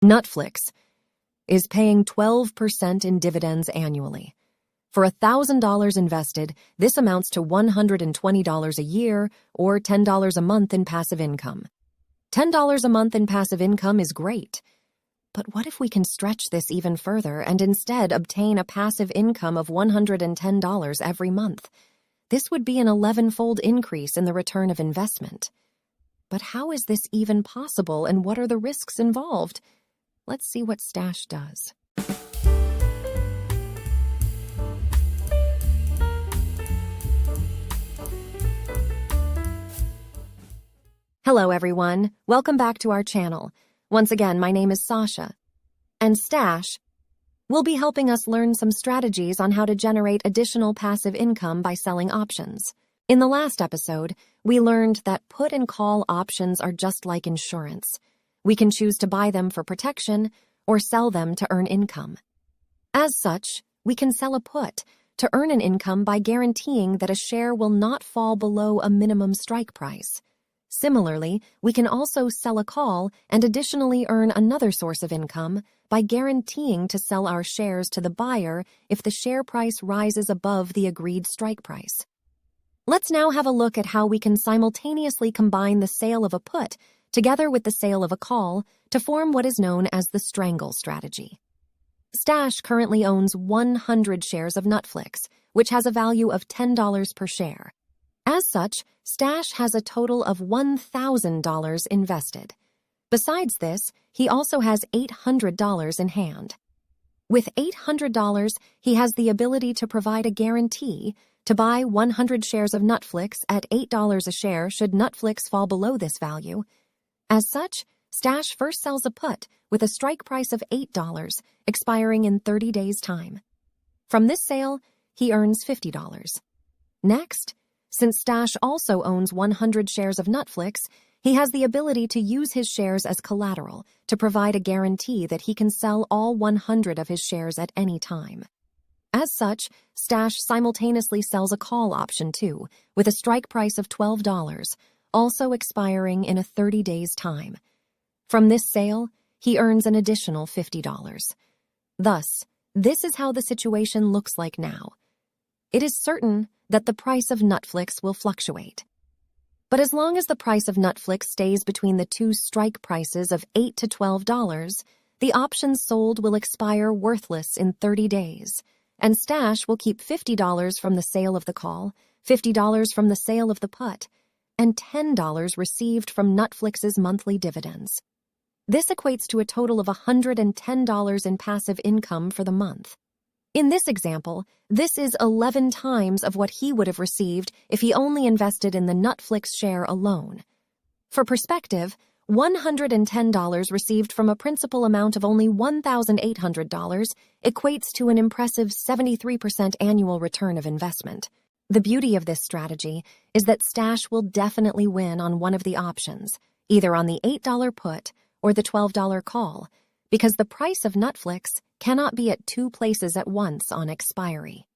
Netflix is paying 12% in dividends annually. For $1,000 invested, this amounts to $120 a year or $10 a month in passive income. $10 a month in passive income is great. But what if we can stretch this even further and instead obtain a passive income of $110 every month? This would be an 11-fold increase in the return of investment. But how is this even possible, and what are the risks involved? Let's see what Stash does. Hello everyone, welcome back to our channel. Once again, my name is Sasha. And Stash will be helping us learn some strategies on how to generate additional passive income by selling options. In the last episode, we learned that put and call options are just like insurance. We can choose to buy them for protection or sell them to earn income. As such, we can sell a put to earn an income by guaranteeing that a share will not fall below a minimum strike price. Similarly, we can also sell a call and additionally earn another source of income by guaranteeing to sell our shares to the buyer if the share price rises above the agreed strike price. Let's now have a look at how we can simultaneously combine the sale of a put together with the sale of a call to form what is known as the Strangle strategy. Stash currently owns 100 shares of Netflix, which has a value of $10 per share. As such, Stash has a total of $1,000 invested. Besides this, he also has $800 in hand. With $800, he has the ability to provide a guarantee to buy 100 shares of Netflix at $8 a share should Netflix fall below this value. As such, Stash first sells a put with a strike price of $8, expiring in 30 days' time. From this sale, he earns $50. Next, since Stash also owns 100 shares of Netflix, he has the ability to use his shares as collateral to provide a guarantee that he can sell all 100 of his shares at any time. As such, Stash simultaneously sells a call option too, with a strike price of $12, also expiring in a 30 days' time. From this sale, he earns an additional $50. Thus, this is how the situation looks like now. It is certain that the price of Netflix will fluctuate. But as long as the price of Netflix stays between the two strike prices of $8 to $12, the options sold will expire worthless in 30 days, and Stash will keep $50 from the sale of the call, $50 from the sale of the put, and $10 received from Netflix's monthly dividends. This equates to a total of $110 in passive income for the month. In this example, this is 11 times of what he would have received if he only invested in the Netflix share alone. For perspective, $110 received from a principal amount of only $1,800 equates to an impressive 73% annual return of investment. The beauty of this strategy is that Stash will definitely win on one of the options, either on the $8 put or the $12 call, because the price of Netflix cannot be at two places at once on expiry.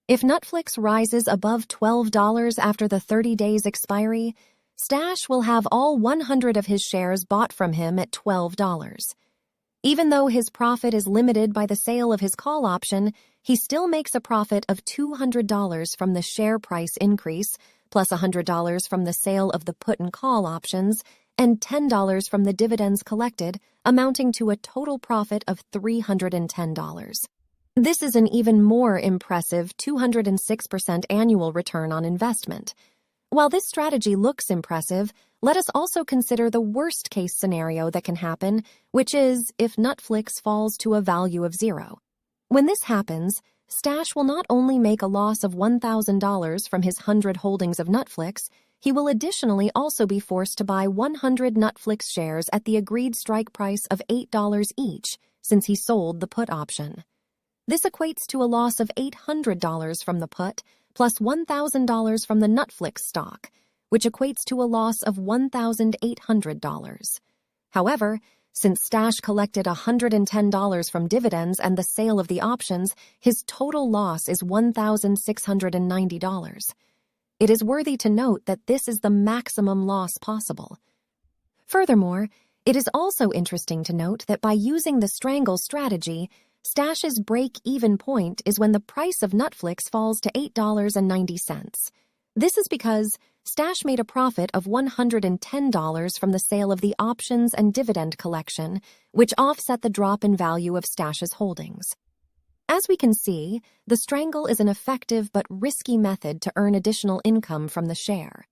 If Netflix rises above $12 after the 30 days expiry, Stash will have all 100 of his shares bought from him at $12. Even though his profit is limited by the sale of his call option, he still makes a profit of $200 from the share price increase, plus $100 from the sale of the put and call options, and $10 from the dividends collected, amounting to a total profit of $310. This is an even more impressive 206% annual return on investment. While this strategy looks impressive, let us also consider the worst-case scenario that can happen, which is if Netflix falls to a value of $0. When this happens, Stash will not only make a loss of $1,000 from his 100 holdings of Netflix, he will additionally also be forced to buy 100 Netflix shares at the agreed strike price of $8 each, since he sold the put option. This equates to a loss of $800 from the put, plus $1,000 from the Netflix stock, which equates to a loss of $1,800. However, since Stash collected $110 from dividends and the sale of the options, his total loss is $1,690. It is worthy to note that this is the maximum loss possible. Furthermore, It is also interesting to note that by using the Strangle strategy, Stash's break-even point is when the price of Netflix falls to $8.90. This is because Stash made a profit of $110 from the sale of the options and dividend collection, which offset the drop in value of Stash's holdings. As we can see, the Strangle is an effective but risky method to earn additional income from the share.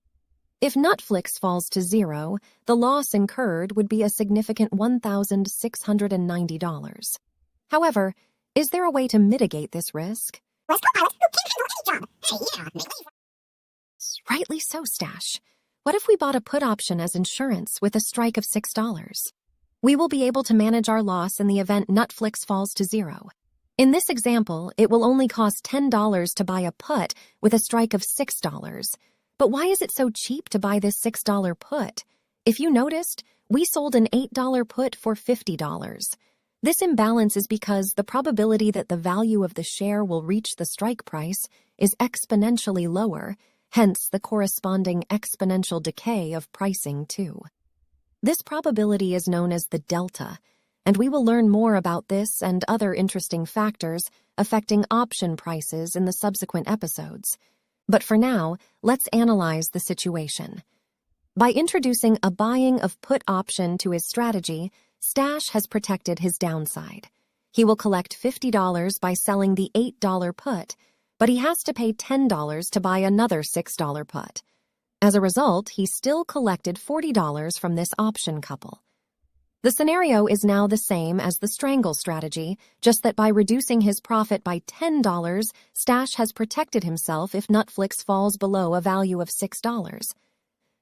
If Netflix falls to zero, the loss incurred would be a significant $1,690. However, is there a way to mitigate this risk? Rightly so, Stash. What if we bought a put option as insurance with a strike of $6? We will be able to manage our loss in the event Netflix falls to zero. In this example, it will only cost $10 to buy a put with a strike of $6. But why is it so cheap to buy this $6 put? If you noticed, we sold an $8 put for $50. This imbalance is because the probability that the value of the share will reach the strike price is exponentially lower, hence the corresponding exponential decay of pricing too. This probability is known as the delta, and we will learn more about this and other interesting factors affecting option prices in the subsequent episodes. But for now, let's analyze the situation. By introducing a buying of put option to his strategy, Stash has protected his downside. He will collect $50 by selling the $8 put, but he has to pay $10 to buy another $6 put. As a result, he still collected $40 from this option couple. The scenario is now the same as the Strangle strategy, just that by reducing his profit by $10, Stash has protected himself if Netflix falls below a value of $6.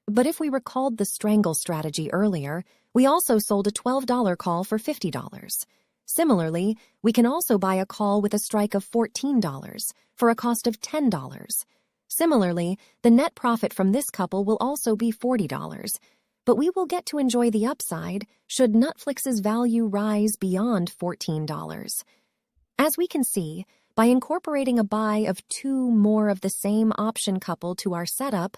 But if we recalled the Strangle strategy earlier, we also sold a $12 call for $50. Similarly, we can also buy a call with a strike of $14 for a cost of $10. Similarly, the net profit from this couple will also be $40. But we will get to enjoy the upside should Netflix's value rise beyond $14. As we can see, by incorporating a buy of two more of the same option couple to our setup,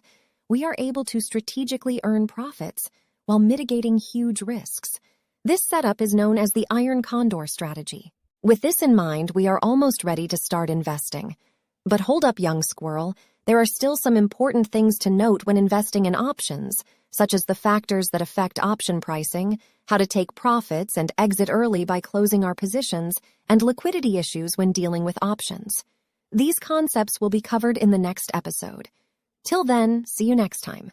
we are able to strategically earn profits while mitigating huge risks. This setup is known as the Iron Condor strategy. With this in mind, we are almost ready to start investing. But hold up, young squirrel. There are still some important things to note when investing in options, such as the factors that affect option pricing, how to take profits and exit early by closing our positions, and liquidity issues when dealing with options. These concepts will be covered in the next episode. Till then, see you next time.